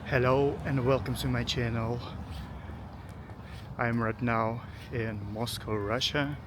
Hello and welcome to my channel. I'm right now in Moscow, Russia,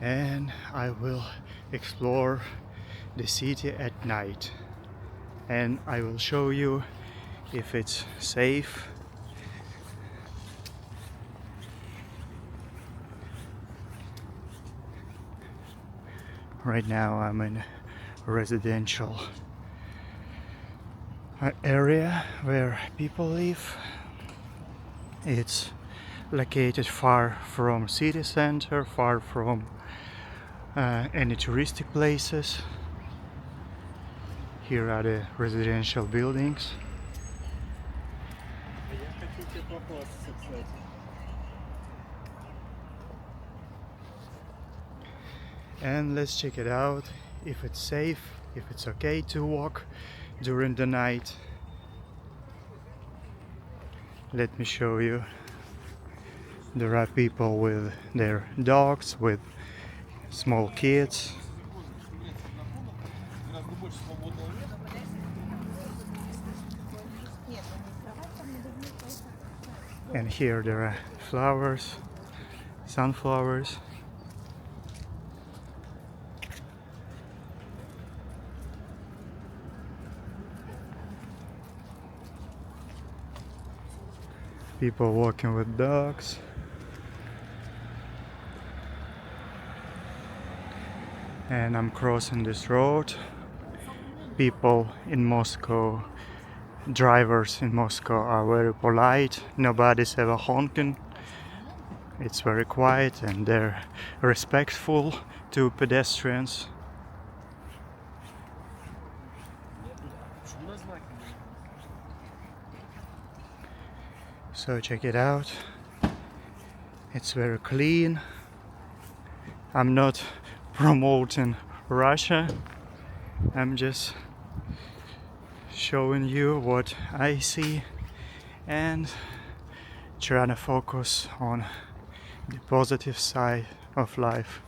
and I will explore the city at night, and I will show you if it's safe. Right now I'm in a residential area where people live. It's located far from city center, far from any touristic places. Here are the residential buildings. And let's check it out, if it's safe, if it's okay to walk during the night. Let me show you. There are people with their dogs, with small kids. And here there are flowers, sunflowers. People walking with dogs. And I'm crossing this road. People in Moscow, drivers in Moscow are very polite. Nobody's ever honking. It's very quiet and they're respectful to pedestrians. So check it out. It's very clean. I'm not promoting Russia. I'm just showing you what I see and trying to focus on the positive side of life.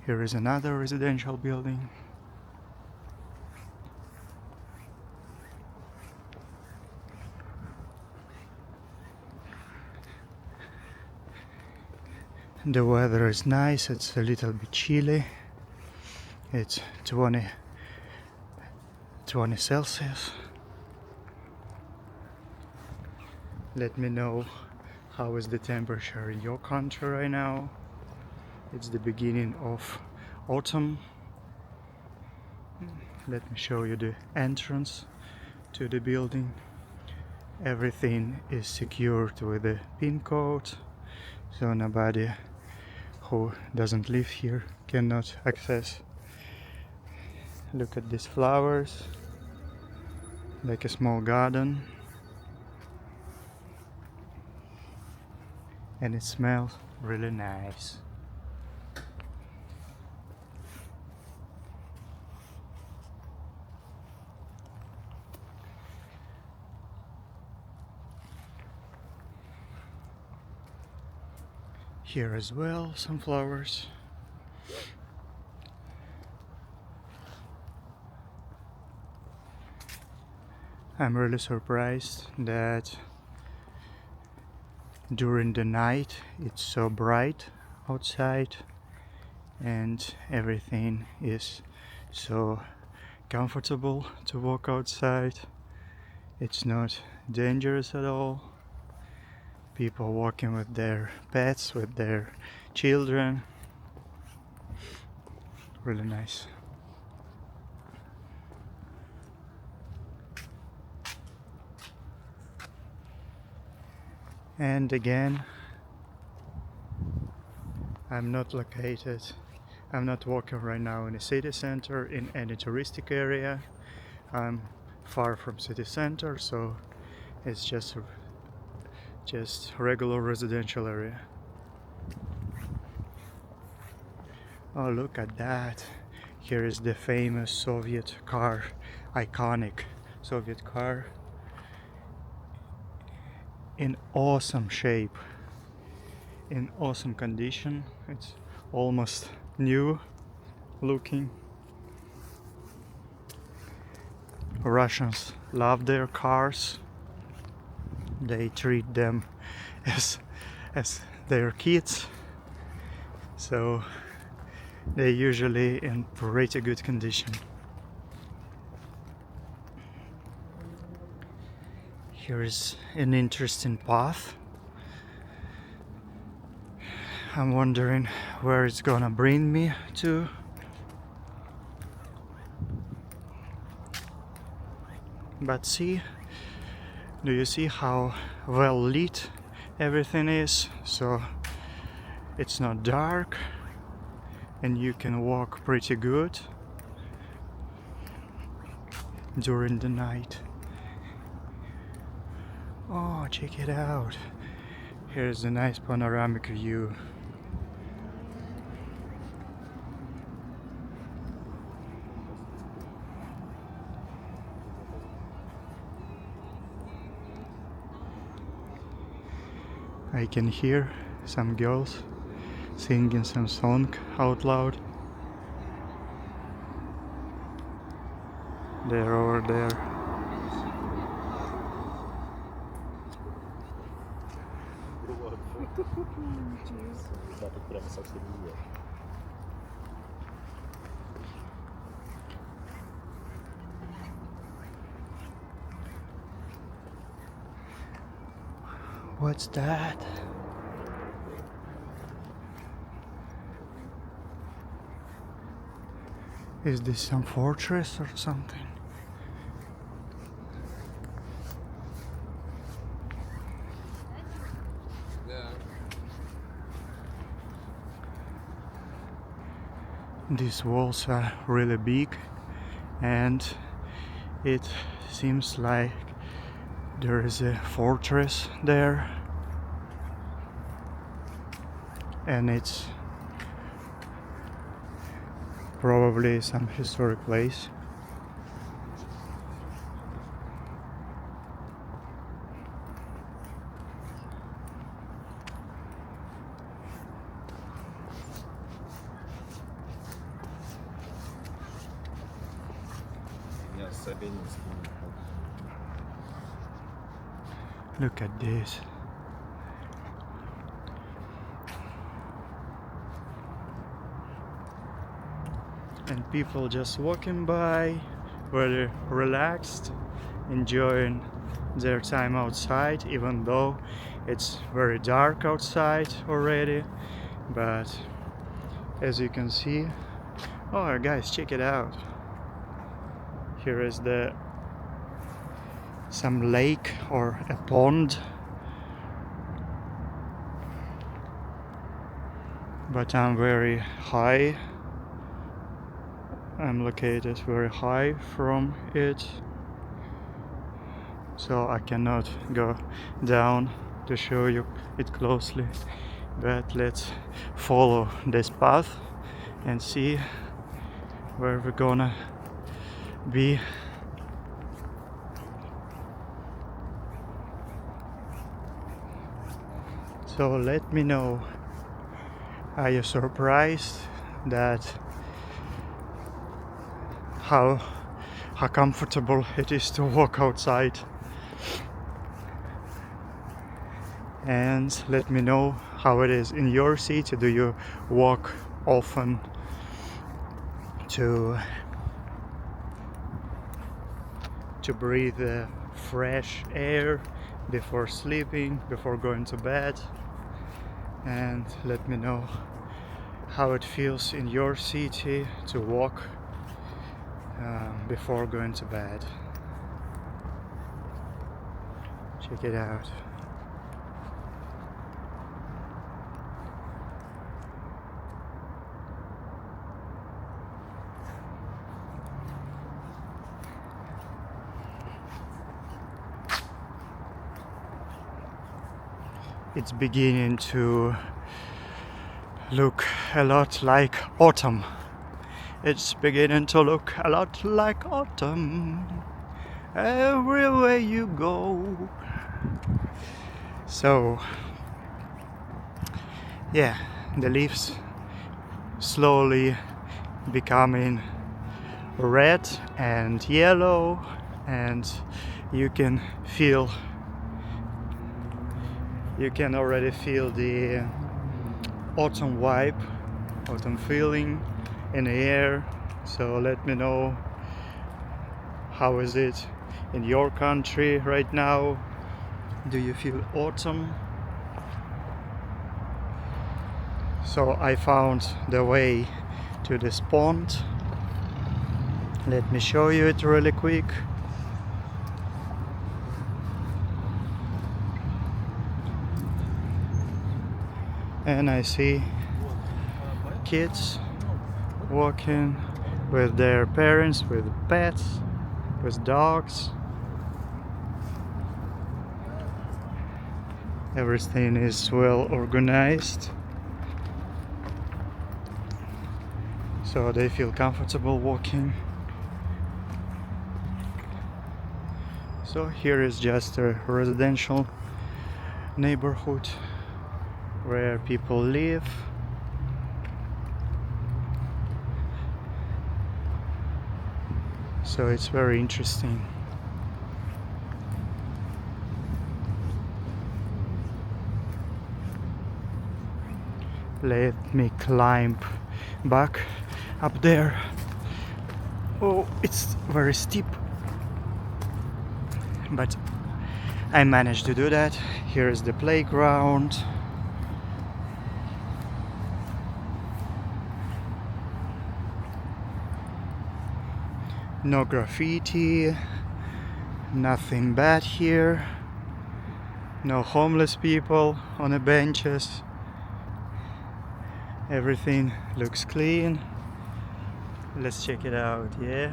Here is another residential building. The weather is nice, it's a little bit chilly. It's 20 Celsius. Let me know how is the temperature in your country right now. It's the beginning of autumn. Let me show you the entrance to the building. Everything is secured with a PIN code, so nobody who doesn't live here cannot access. Look at these flowers, like a small garden, and it smells really nice. Here as well, some flowers. I'm really surprised that during the night it's so bright outside and everything is so comfortable to walk outside. It's not dangerous at all. People walking with their pets, with their children. Really nice. And again, I'm not walking right now in a city center, in any touristic area. I'm far from city center, so it's just regular residential area. Oh, look at that. Here is the famous Soviet car, iconic Soviet car, in awesome shape, in awesome condition. It's almost new looking. Russians love their cars. They treat them as their kids, so they're usually in pretty good condition. Here is an interesting path. I'm wondering where it's gonna bring me to. But see, do you see how well lit everything is? So it's not dark and you can walk pretty good during the night. Oh, check it out. Here's a nice panoramic view. I can hear some girls singing some song out loud. They're over there. What's that? Is this some fortress or something? These walls are really big and it seems like there is a fortress there, and it's probably some historic place. Look at this. And people just walking by, very relaxed, enjoying their time outside, even though it's very dark outside already. But as you can see, oh guys, check it out. Here is some lake or a pond, but I'm very high. I'm located very high from it, so I cannot go down to show you it closely. But let's follow this path and see where we're gonna be. So let me know, are you surprised that how comfortable it is to walk outside? And let me know how it is in your city. Do you walk often to breathe the fresh air before sleeping, before going to bed? And let me know how it feels in your city to walk before going to bed. Check it out. It's beginning to look a lot like autumn. It's beginning to look a lot like autumn everywhere you go. So yeah, the leaves slowly becoming red and yellow, and you can already feel the autumn vibe, autumn feeling in the air. So let me know, how is it in your country right now? Do you feel autumn? So I found the way to this pond. Let me show you it really quick. And I see kids walking with their parents, with pets, with dogs. Everything is well organized, so they feel comfortable walking. So here is just a residential neighborhood where people live. So it's very interesting. Let me climb back up there. Oh, it's very steep, but I managed to do that. Here is the playground. No graffiti, nothing bad here. No homeless people on the benches. Everything looks clean. Let's check it out, yeah.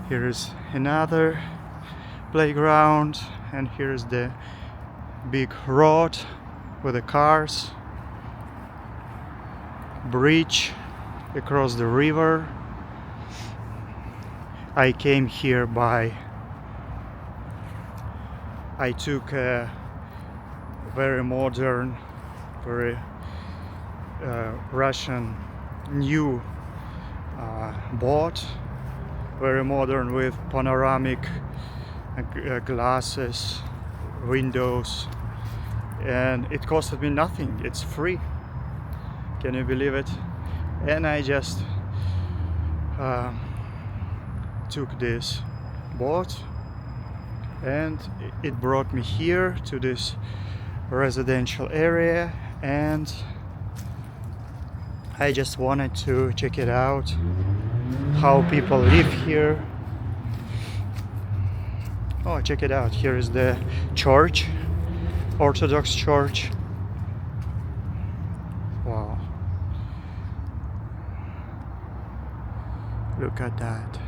Here is another playground, and here's the big road with the cars. Bridge across the river. I came here I took a very modern, very Russian new boat, very modern, with panoramic glasses, windows, and it costed me nothing. It's free. Can you believe it? And I just took this boat, and it brought me here to this residential area, and I just wanted to check it out, how people live here. Oh, check it out. Here is the church, Orthodox church. Wow. Look at that.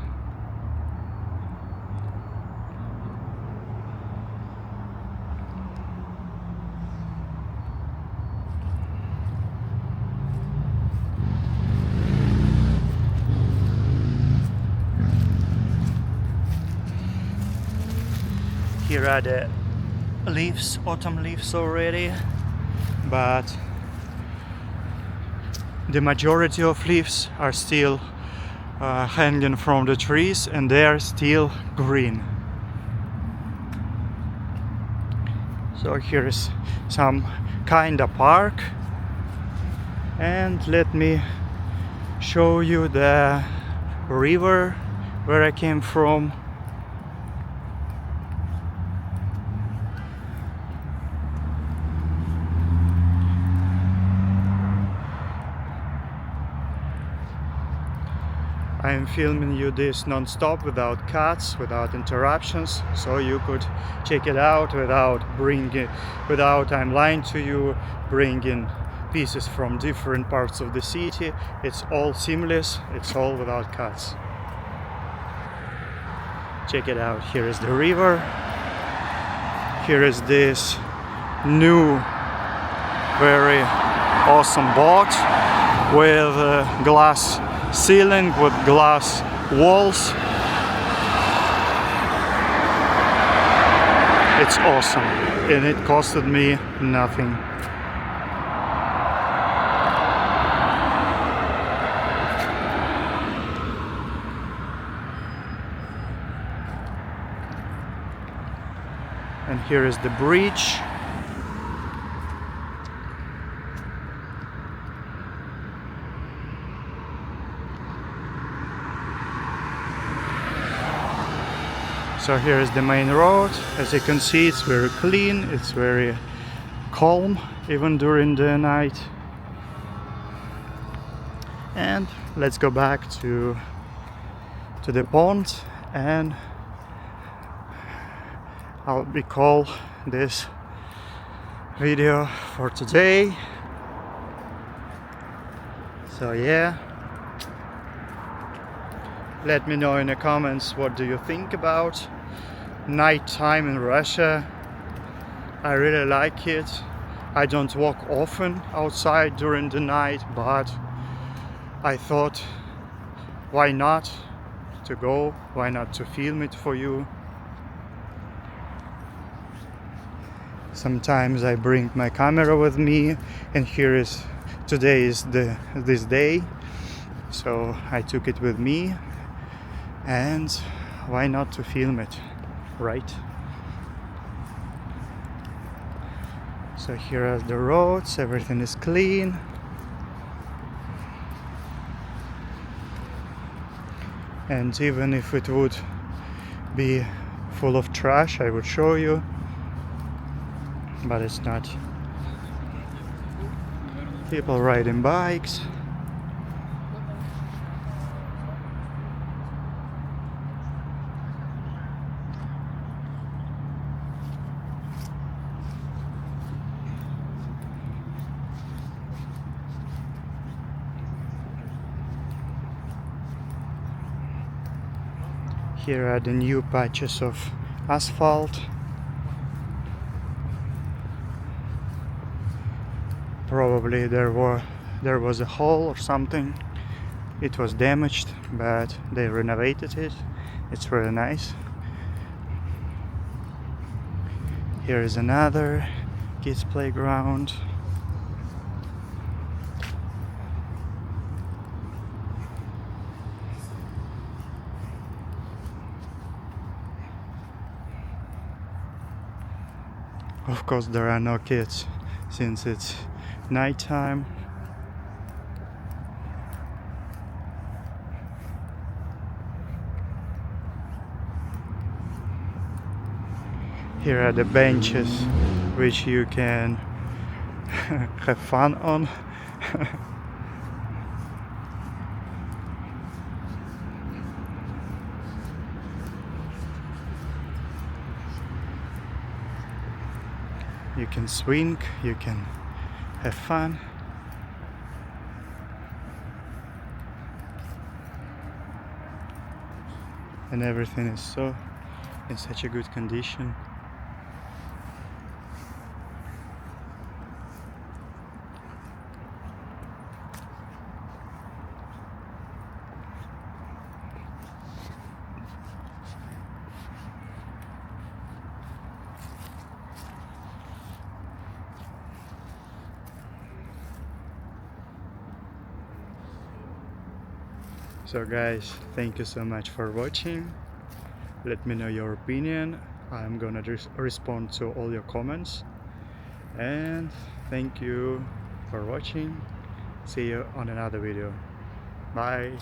Here are the leaves, autumn leaves already, but the majority of leaves are still hanging from the trees, and they are still green. So here's some kind of park, and let me show you the river where I came from. I am filming you this non-stop, without cuts, without interruptions, so you could check it out without I'm lying to you, bringing pieces from different parts of the city. It's all seamless, it's all without cuts. Check it out. Here is the river. Here is this new, very awesome boat with glass ceiling, with glass walls. It's awesome, and it costed me nothing. And here is the bridge. So here is the main road. As you can see, it's very clean, it's very calm even during the night. And let's go back to the pond, and I'll recall this video for today. So yeah, let me know in the comments what do you think about nighttime in Russia. I really like it. I don't walk often outside during the night, but I thought, why not to go, why not to film it for you. Sometimes I bring my camera with me, and today is this day, so I took it with me, and why not to film it, right? So here are the roads, everything is clean. And even if it would be full of trash, I would show you, but it's not. People riding bikes. Here are the new patches of asphalt. Probably there was a hole or something. It was damaged, but they renovated it. It's really nice. Here is another kids playground. Of course there are no kids since it's nighttime. Here are the benches which you can have fun on. You can swing, you can have fun. And everything is in such a good condition. So guys, thank you so much for watching. Let me know your opinion. I'm gonna respond to all your comments. And thank you for watching. See you on another video. Bye.